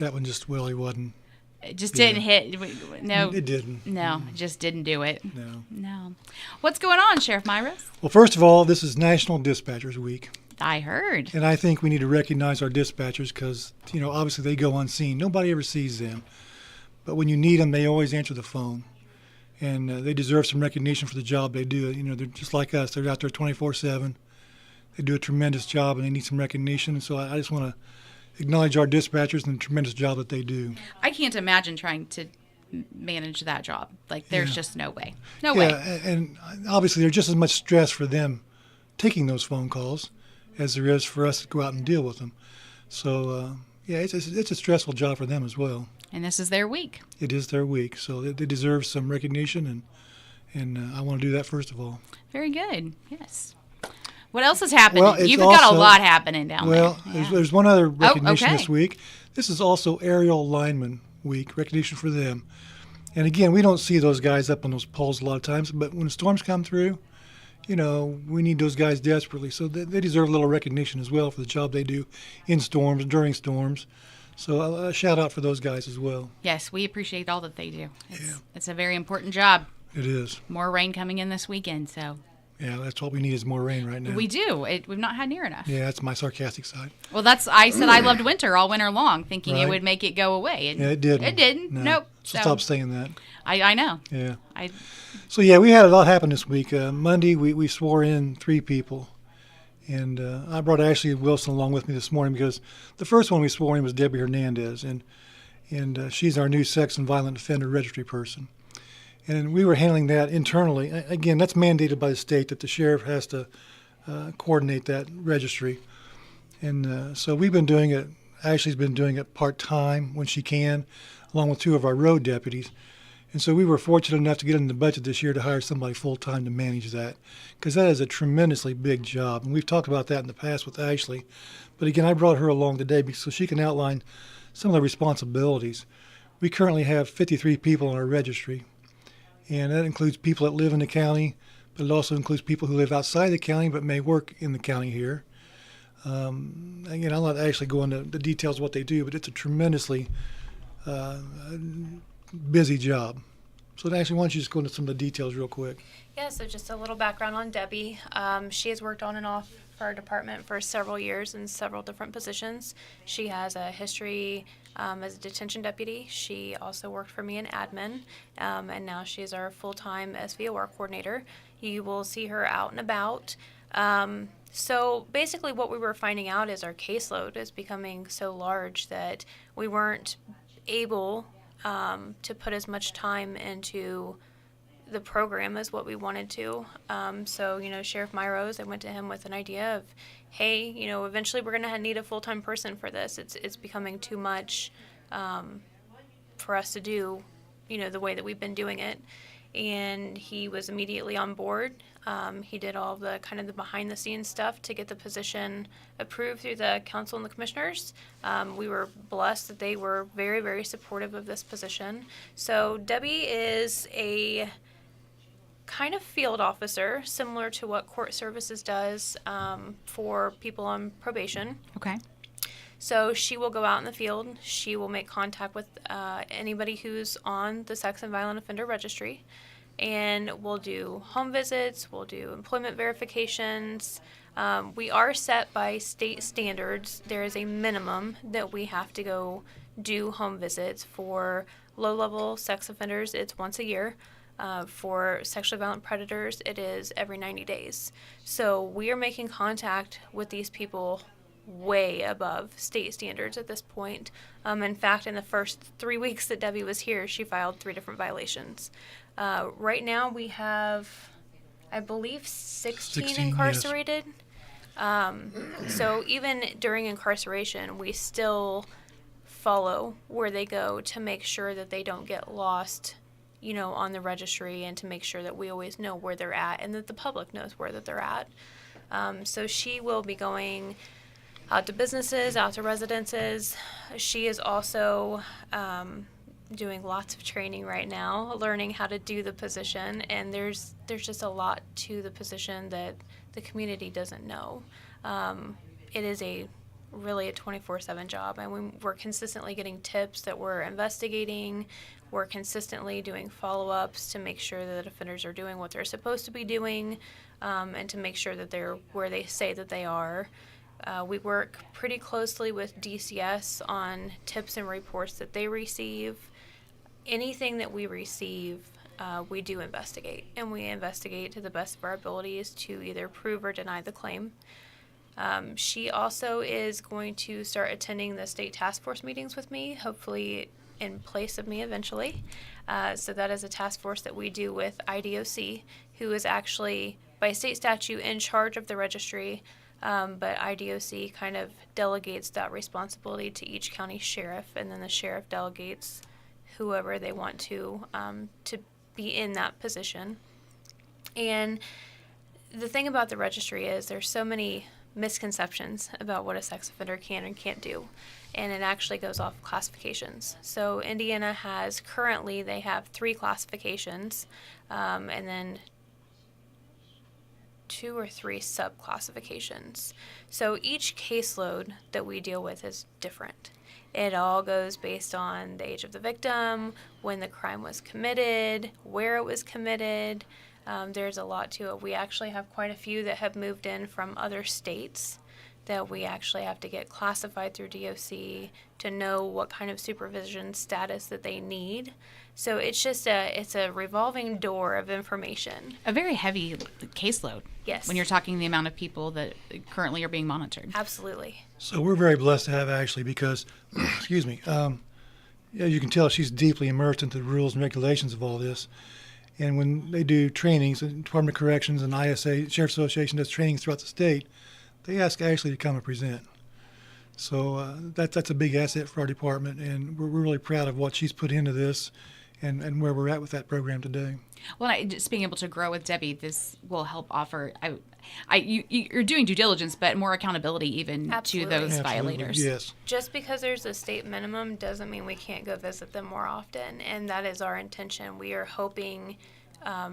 That one just really wasn't. It just Yeah. didn't hit. No, It didn't. no, it just didn't do it. No. No. What's going on, Sheriff Myros? Well, first of all, this is National Dispatchers Week. I heard. And I think we need to recognize our dispatchers because, obviously they go unseen. Nobody ever sees them. But when you need them, they always answer the phone. And they deserve some recognition for the job they do. They're just like us. They're out there 24/7. They do a tremendous job, and they need some recognition. And so I just want to acknowledge our dispatchers and the tremendous job that they do. I can't imagine trying to manage that job. Like, there's Yeah. just no way. No way. And obviously there's just as much stress for them taking those phone calls as there is for us to go out and deal with them. So, it's a stressful job for them as well. And this is their week. It is their week, so they deserve some recognition, and I want to do that first of all. Very good. Yes. What else is happening? Well, You've got a lot happening down there. Well, there's one other recognition okay. this week. This is also Aerial Lineman Week, recognition for them. And again, we don't see those guys up on those poles a lot of times, but when storms come through, we need those guys desperately. So they deserve a little recognition as well for the job they do in storms, during storms. So a shout out for those guys as well. Yes, we appreciate all that they do. It's a very important job. It is. More rain coming in this weekend, so. Yeah, that's what we need is more rain right now. We do. We've not had near enough. Yeah, that's my sarcastic side. Well, I said I loved winter all winter long, thinking it Right. would make it go away. And Yeah, it didn't. It didn't. No. Nope. So stop saying that. I know. Yeah. I So, yeah, we had a lot happen this week. Monday, we swore in 3 people. And I brought Ashley Wilson along with me this morning because the first one we swore in was Debbie Hernandez. And she's our new sex and violent offender registry person. And we were handling that internally. Again, that's mandated by the state that the sheriff has to coordinate that registry. And so we've been doing it. Ashley's been doing it part-time when she can, along with 2 of our road deputies. And so we were fortunate enough to get in the budget this year to hire somebody full-time to manage that, because that is a tremendously big job. And we've talked about that in the past with Ashley. But again, I brought her along today so she can outline some of the responsibilities. We currently have 53 people on our registry, and that includes people that live in the county, but it also includes people who live outside the county but may work in the county here. Again, I'll let Ashley go into the details of what they do, but it's a tremendously busy job. So Ashley, why don't you just go into some of the details real quick? Yeah, so just a little background on Debbie. She has worked on and off for our department for several years in several different positions. She has a history as a detention deputy. She also worked for me in admin, and now she is our full-time SVOR coordinator. You will see her out and about. So basically what we were finding out is our caseload is becoming so large that we weren't able to put as much time into the program as what we wanted to. So, Sheriff Myros, I went to him with an idea of, hey, eventually we're going to need a full-time person for this. It's becoming too much for us to do, the way that we've been doing it. And he was immediately on board. He did all the kind of the behind-the-scenes stuff to get the position approved through the council and the commissioners. We were blessed that they were very, very supportive of this position. So Debbie is a kind of field officer, similar to what court services does for people on probation. Okay. So she will go out in the field. She will make contact with anybody who's on the sex and violent offender registry. And we'll do home visits, we'll do employment verifications. We are set by state standards. There is a minimum that we have to go do home visits. For low-level sex offenders, it's once a year. For sexually violent predators, it is every 90 days. So we are making contact with these people way above state standards at this point. In fact, in the first 3 weeks that Debbie was here, she filed 3 different violations. Right now we have, I believe, 16 incarcerated. Yes. So even during incarceration, we still follow where they go to make sure that they don't get lost, on the registry, and to make sure that we always know where they're at and that the public knows where that they're at. So she will be going out to businesses, out to residences. She is also doing lots of training right now, learning how to do the position, and there's just a lot to the position that the community doesn't know. It is a really a 24/7 job, and we're consistently getting tips that we're investigating. We're consistently doing follow-ups to make sure that offenders are doing what they're supposed to be doing, and to make sure that they're where they say that they are. We work pretty closely with DCS on tips and reports that they receive. Anything that we receive, we do investigate, and we investigate to the best of our abilities to either prove or deny the claim. She also is going to start attending the state task force meetings with me, hopefully in place of me eventually. So that is a task force that we do with IDOC, who is actually by state statute in charge of the registry, but IDOC kind of delegates that responsibility to each county sheriff, and then the sheriff delegates whoever they want to be in that position. And the thing about the registry is there's so many misconceptions about what a sex offender can and can't do, and it actually goes off classifications. So Indiana has currently, they have 3 classifications, and then 2 or 3 sub-classifications. So each caseload that we deal with is different. It all goes based on the age of the victim, when the crime was committed, where it was committed. There's a lot to it. We actually have quite a few that have moved in from other states that we actually have to get classified through DOC to know what kind of supervision status that they need. So it's just it's a revolving door of information. A very heavy caseload. Yes. When you're talking the amount of people that currently are being monitored. Absolutely. So we're very blessed to have Ashley because, excuse me, yeah, you can tell she's deeply immersed into the rules and regulations of all this. And when they do trainings, the Department of Corrections and ISA, Sheriff's Association does trainings throughout the state, they ask Ashley to come and present. So that's a big asset for our department, and we're really proud of what she's put into this and where we're at with that program today. Well, just being able to grow with Debbie, this will help offer. You're doing due diligence, but more accountability even Absolutely. to those Absolutely, violators. yes. Just because there's a state minimum doesn't mean we can't go visit them more often, and that is our intention. We are hoping,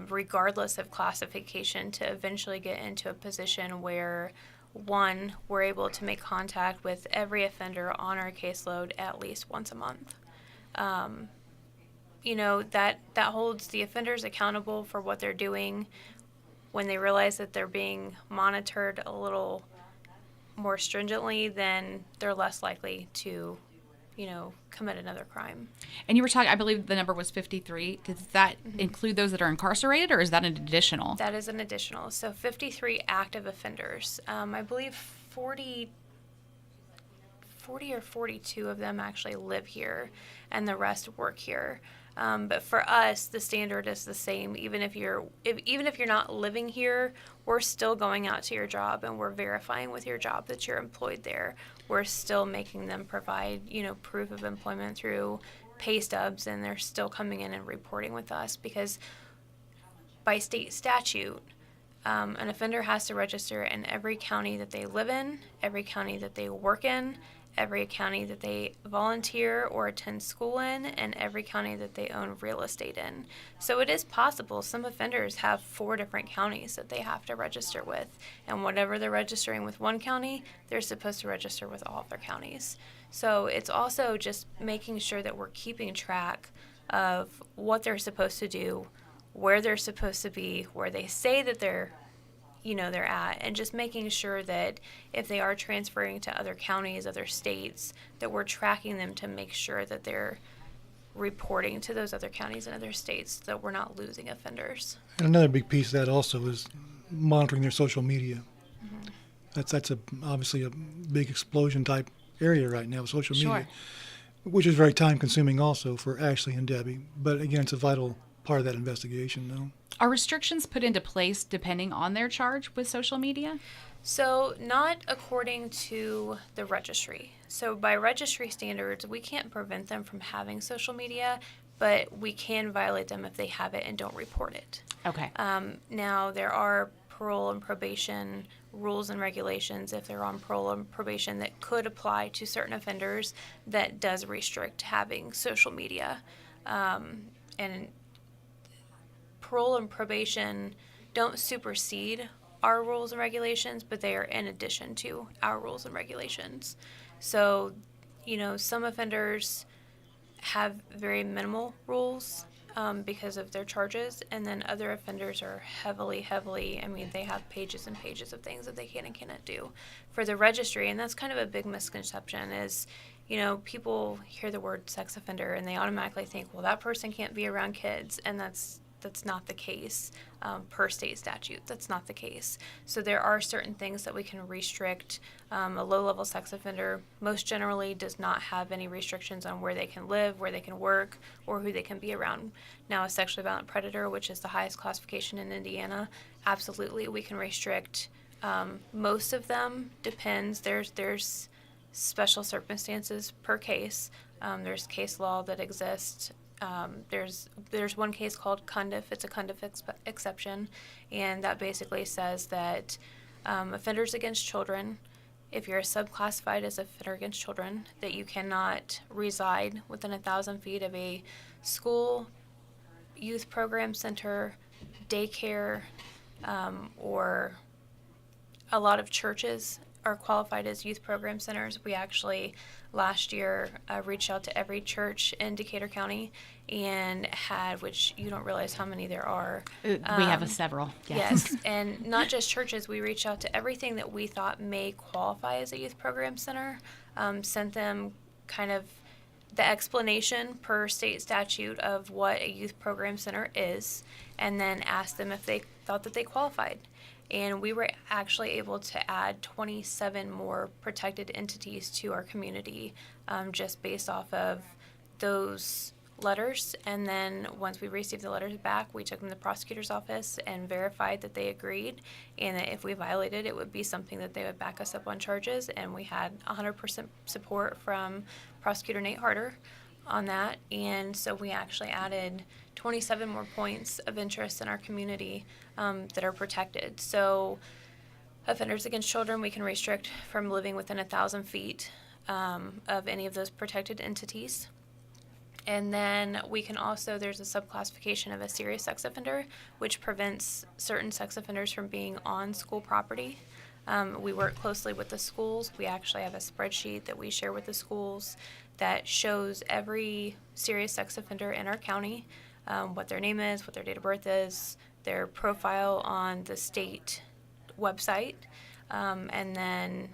regardless of classification, to eventually get into a position where, one, we're able to make contact with every offender on our caseload at least once a month. That holds the offenders accountable for what they're doing. When they realize that they're being monitored a little more stringently, then they're less likely to, commit another crime. And you were talking, I believe the number was 53. Does that include those that are incarcerated, or is that an additional? That is an additional. So 53 active offenders. I believe 40 or 42 of them actually live here, and the rest work here. But for us, the standard is the same. Even if you're not living here, we're still going out to your job and we're verifying with your job that you're employed there. We're still making them provide, proof of employment through pay stubs, and they're still coming in and reporting with us because by state statute, an offender has to register in every county that they live in, every county that they work in, every county that they volunteer or attend school in, and every county that they own real estate in. So it is possible some offenders have 4 different counties that they have to register with, and whatever they're registering with one county, they're supposed to register with all of their counties. So it's also just making sure that we're keeping track of what they're supposed to do, where they're supposed to be, where they say that they're at, and just making sure that if they are transferring to other counties, other states, that we're tracking them to make sure that they're reporting to those other counties and other states, so that we're not losing offenders. And another big piece of that also is monitoring their social media. Mm-hmm. That's obviously a big explosion type area right now with social media, Sure. which is very time consuming also for Ashley and Debbie. But again, it's a vital part of that investigation, though. Are restrictions put into place depending on their charge with social media? So not according to the registry. So by registry standards, we can't prevent them from having social media, but we can violate them if they have it and don't report it. Okay. Now, there are parole and probation rules and regulations, if they're on parole and probation, that could apply to certain offenders that does restrict having social media. And parole and probation don't supersede our rules and regulations, but they are in addition to our rules and regulations. So, some offenders have very minimal rules because of their charges, and then other offenders are heavily, they have pages and pages of things that they can and cannot do for the registry. And that's kind of a big misconception is, people hear the word sex offender and they automatically think, well, that person can't be around kids, and that's not the case per state statute. That's not the case. So there are certain things that we can restrict. A low-level sex offender most generally does not have any restrictions on where they can live, where they can work, or who they can be around. Now, a sexually violent predator, which is the highest classification in Indiana, absolutely we can restrict. Most of them depends. There's special circumstances per case. There's case law that exists. There's one case called Cundiff. It's a Cundiff exception, and that basically says that offenders against children, if you're subclassified as offender against children, that you cannot reside within 1,000 feet of a school, youth program center, daycare, or a lot of churches are qualified as youth program centers. We actually last year reached out to every church in Decatur County and had, which you don't realize how many there are. We have several. Yes, and not just churches. We reached out to everything that we thought may qualify as a youth program center, sent them kind of the explanation per state statute of what a youth program center is, and then asked them if they thought that they qualified. And we were actually able to add 27 more protected entities to our community just based off of those letters. And then once we received the letters back, we took them to the prosecutor's office and verified that they agreed, and that if we violated, it would be something that they would back us up on charges. And we had 100% support from Prosecutor Nate Harder on that. And so we actually added 27 more points of interest in our community that are protected. So offenders against children, we can restrict from living within 1,000 feet of any of those protected entities. And then we can also, there's a subclassification of a serious sex offender, which prevents certain sex offenders from being on school property. We work closely with the schools. We actually have a spreadsheet that we share with the schools that shows every serious sex offender in our county, what their name is, what their date of birth is, their profile on the state website, and then,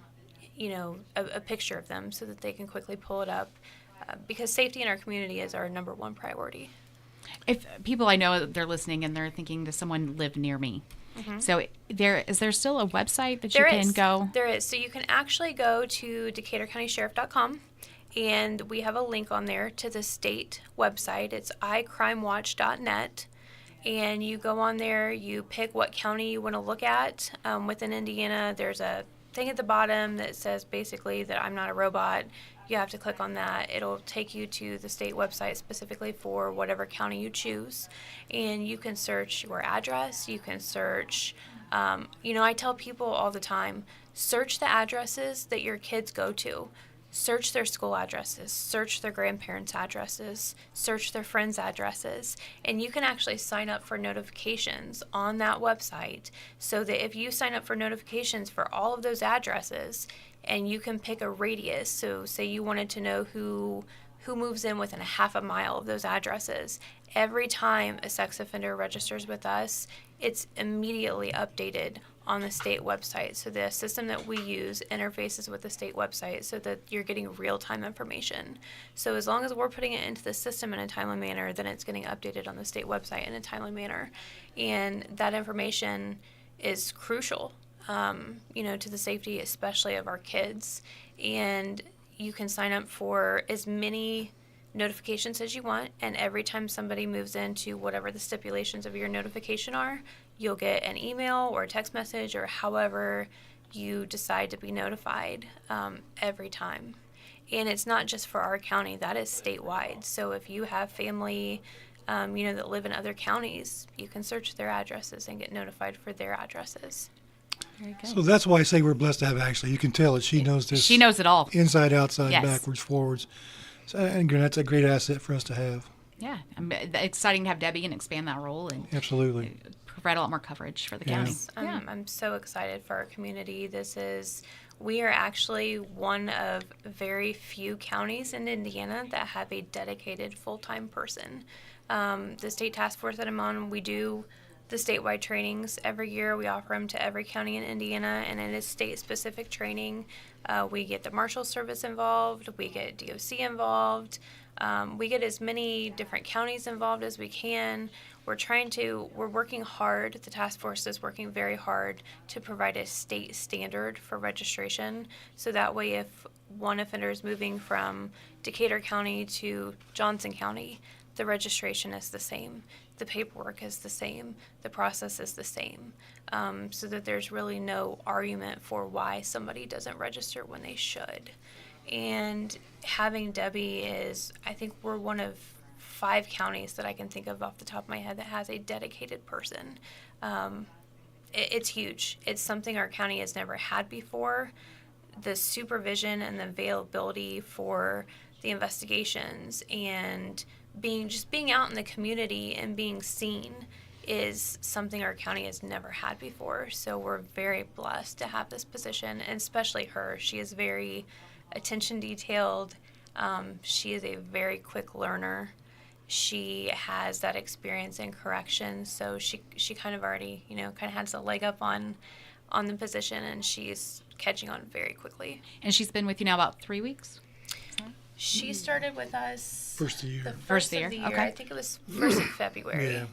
a picture of them so that they can quickly pull it up, because safety in our community is our number one priority. If people I know, they're listening and they're thinking, does someone live near me? Mm-hmm. So is there still a website that you can go? There is. So you can actually go to DecaturCountySheriff.com, and we have a link on there to the state website. It's iCrimeWatch.net. And you go on there, you pick what county you want to look at. Within Indiana, there's a thing at the bottom that says basically that I'm not a robot. You have to click on that. It'll take you to the state website specifically for whatever county you choose. And you can search your address. You can search, I tell people all the time, search the addresses that your kids go to. Search their school addresses, search their grandparents' addresses, search their friends' addresses, and you can actually sign up for notifications on that website, so that if you sign up for notifications for all of those addresses, and you can pick a radius, so say you wanted to know who moves in within a half a mile of those addresses, every time a sex offender registers with us, it's immediately updated on the state website. So the system that we use interfaces with the state website so that you're getting real-time information. So as long as we're putting it into the system in a timely manner, then it's getting updated on the state website in a timely manner. And that information is crucial, to the safety, especially of our kids. And you can sign up for as many notifications as you want, and every time somebody moves into whatever the stipulations of your notification are, you'll get an email or a text message or however you decide to be notified every time. And it's not just for our county, that is statewide. So if you have family that live in other counties, you can search their addresses and get notified for their addresses. Very good. So that's why I say we're blessed to have Ashley. You can tell that she knows this. She knows it all. Inside, outside, Yes. backwards, forwards. So, and again, that's a great asset for us to have. Yeah, exciting to have Debbie and expand that role and Absolutely. provide a lot more coverage for the Yeah. county. I'm so excited for our community. We are actually one of very few counties in Indiana that have a dedicated full-time person. The state task force that I'm on, we do the statewide trainings every year. We offer them to every county in Indiana, and it is state-specific training. We get the Marshal Service involved. We get DOC involved. We get as many different counties involved as we can. We're working hard. The task force is working very hard to provide a state standard for registration. So that way, if one offender is moving from Decatur County to Johnson County, the registration is the same. The paperwork is the same. The process is the same. So that there's really no argument for why somebody doesn't register when they should. And having Debbie I think we're one of 5 counties that I can think of off the top of my head that has a dedicated person. It's huge. It's something our county has never had before. The supervision and the availability for the investigations and being out in the community and being seen is something our county has never had before. So we're very blessed to have this position, and especially her. She is very attention detailed. She is a very quick learner. She has that experience in corrections, so she kind of already, kind of has a leg up on the position, and she's catching on very quickly. And she's been with you now about 3 weeks? She started with us First of the year. the First first of of the the year, year. okay. I think it was 1st of February.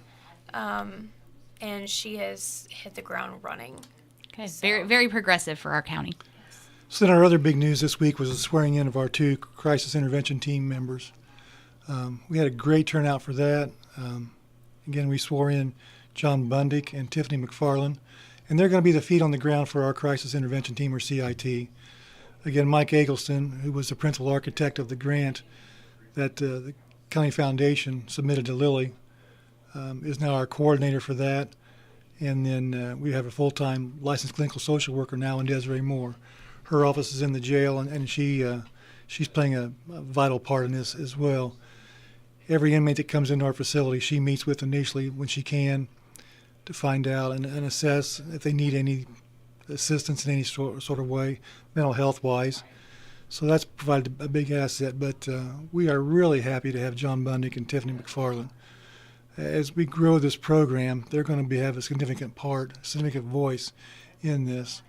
Yeah. And she has hit the ground running. Okay, So- very, very progressive for our county. So then our other big news this week was the swearing in of our 2 crisis intervention team members. We had a great turnout for that. Again, we swore in John Bundick and Tiffany McFarland, and they're going to be the feet on the ground for our crisis intervention team, or CIT. Again, Mike Eggleston, who was the principal architect of the grant that the County Foundation submitted to Lilly, is now our coordinator for that. And then we have a full-time licensed clinical social worker now in Desiree Moore. Her office is in the jail, and she's playing a vital part in this as well. Every inmate that comes into our facility, she meets with initially when she can to find out and assess if they need any assistance in any sort of way, mental health wise. So that's provided a big asset. But we are really happy to have John Bundick and Tiffany McFarland. As we grow this program, they're going to have a significant voice in this.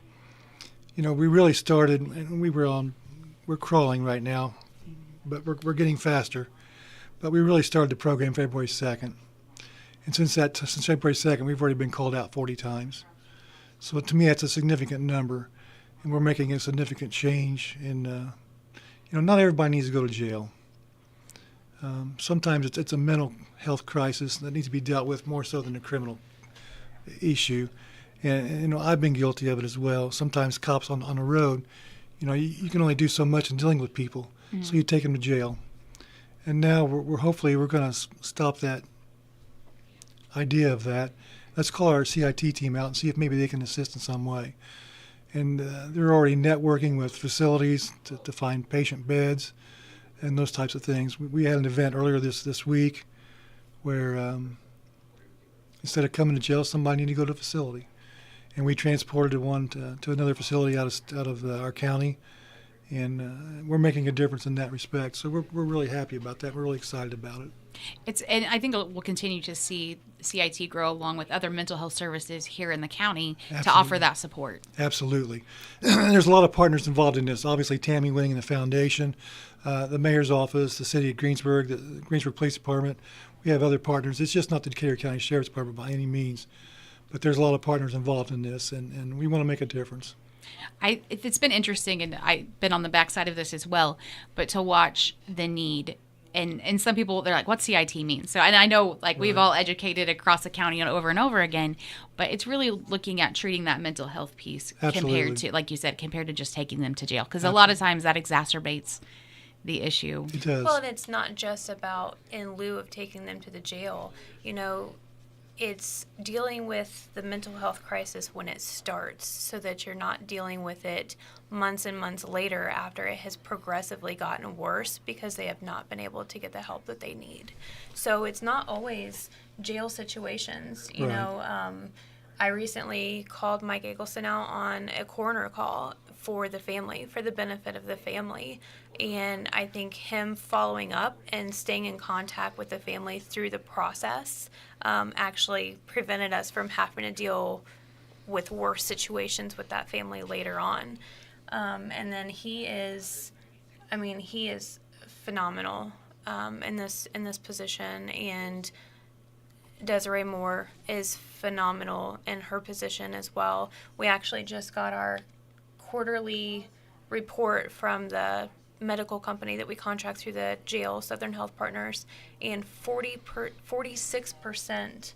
We really started, and we're crawling right now, but we're getting faster. But we really started the program February 2nd. And since February 2nd, we've already been called out 40 times. So to me, that's a significant number. And we're making a significant change. And, not everybody needs to go to jail. Sometimes it's a mental health crisis that needs to be dealt with more so than a criminal issue. And I've been guilty of it as well. Sometimes cops on the road, you can only do so much in dealing with people. Mm-hmm. So you take them to jail. And now we're hopefully going to stop that idea of that. Let's call our CIT team out and see if maybe they can assist in some way. And they're already networking with facilities to find patient beds and those types of things. We had an event earlier this week where instead of coming to jail, somebody needed to go to a facility. And we transported one to another facility out of our county. And we're making a difference in that respect. So we're really happy about that. We're really excited about it. And I think we'll continue to see CIT grow along with other mental health services here in the county to offer that support. Absolutely. There's a lot of partners involved in this. Obviously, Tammy Winning and the foundation, the mayor's office, the city of Greensburg, the Greensburg Police Department. We have other partners. It's just not the Decatur County Sheriff's Department by any means. But there's a lot of partners involved in this, and we want to make a difference. It's been interesting, and I've been on the backside of this as well, but to watch the need. And some people, they're like, what's CIT mean? So, and I know, we've all educated across the county over and over again, but it's really looking at treating that mental health piece compared to, like you said, compared to just taking them to jail. Because a lot of times that exacerbates the issue. It does. Well, and it's not just about in lieu of taking them to the jail. it's dealing with the mental health crisis when it starts so that you're not dealing with it months and months later after it has progressively gotten worse because they have not been able to get the help that they need. So it's not always jail situations. You Right. know, I recently called Mike Eggleston out on a coroner call for the family, for the benefit of the family. And I think him following up and staying in contact with the family through the process actually prevented us from having to deal with worse situations with that family later on. And then he is phenomenal in this position, and Desiree Moore is phenomenal in her position as well. We actually just got our quarterly report from the medical company that we contract through the jail, Southern Health Partners, and 46%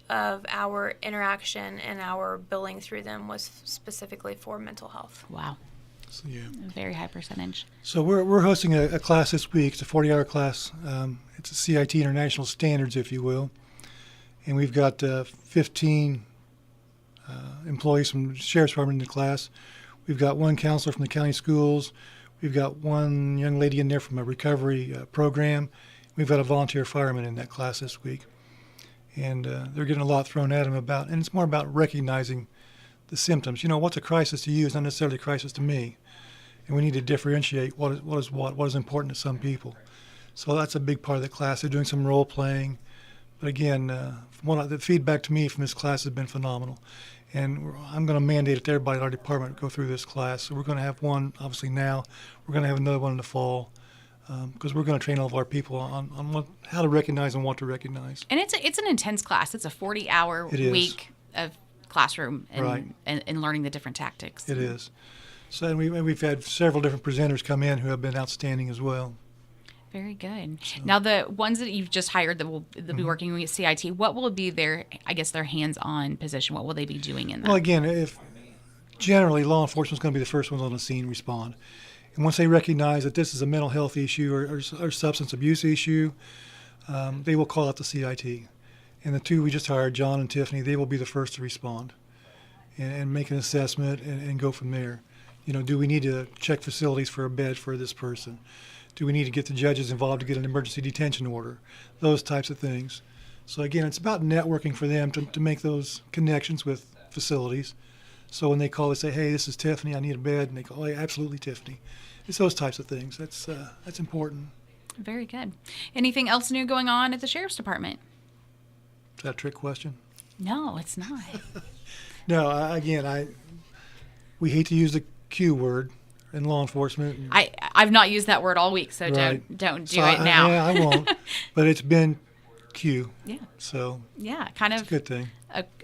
of our interaction and our billing through them was specifically for mental health. Wow. So, yeah. A very high percentage. So we're hosting a class this week. It's a 40-hour class. It's a CIT International Standards, if you will. And we've got 15 employees from the Sheriff's Department in the class. We've got one counselor from the county schools. We've got one young lady in there from a recovery program. We've got a volunteer fireman in that class this week. And they're getting a lot thrown at them about, and it's more about recognizing the symptoms. You know, what's a crisis to you is not necessarily a crisis to me. And we need to differentiate what is important to some people. So that's a big part of the class. They're doing some role playing. But again, the feedback to me from this class has been phenomenal. And I'm going to mandate it to everybody in our department to go through this class. So we're going to have one, obviously, now. We're going to have another one in the fall because we're going to train all of our people on how to recognize and what to recognize. And it's an intense class. It's a 40-hour It is. week of classroom and, Right. and learning the different tactics. It is. So and we've had several different presenters come in who have been outstanding as well. Very good. Now, the ones that you've just hired they'll be working with CIT, what will be their hands-on position? What will they be doing in that? Well, again, if generally law enforcement is going to be the first ones on the scene respond. And once they recognize that this is a mental health issue or substance abuse issue, they will call out the CIT. And the two we just hired, John and Tiffany, they will be the first to respond and make an assessment and go from there. You know, do we need to check facilities for a bed for this person? Do we need to get the judges involved to get an emergency detention order? Those types of things. So again, it's about networking for them to make those connections with facilities. So when they call, they say, hey, this is Tiffany, I need a bed. And they go, oh, yeah, absolutely, Tiffany. It's those types of things. That's important. Very good. Anything else new going on at the Sheriff's Department? Is that a trick question? No, it's not. No, we hate to use the Q word in law enforcement. I've not used that word all week, so Right. don't do So it now. I won't. But it's been Q. Yeah. So Yeah, kind it's a of good thing.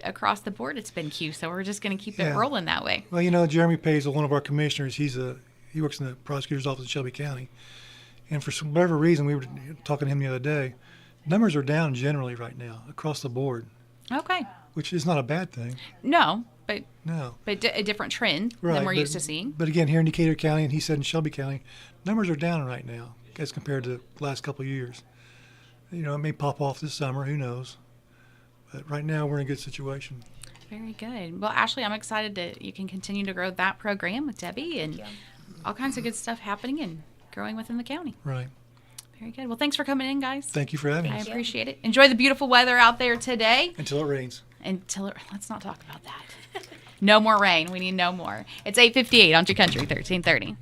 Across the board it's been Q, so we're just going to keep it Yeah. rolling that way. Well, you know, Jeremy Pazel, one of our commissioners, he works in the prosecutor's office in Shelby County. And for whatever reason, we were talking to him the other day, numbers are down generally right now across the board, Okay. which is not a bad thing. No, but No. a different trend Right. than we're but- used to seeing. But again, here in Decatur County, and he said in Shelby County, numbers are down right now as compared to the last couple of years. You know, it may pop off this summer, who knows. But right now, we're in a good situation. Very good. Well, Ashley, I'm excited that you can continue to grow that program with Debbie and all kinds of good stuff happening and growing within the county. Right. Very good. Well, thanks for coming in, guys. Thank you for having I us. appreciate it. Enjoy the beautiful weather out there today. Until it rains. Let's not talk about that. No more rain. We need no more. It's 8:58 on Your Country 1330.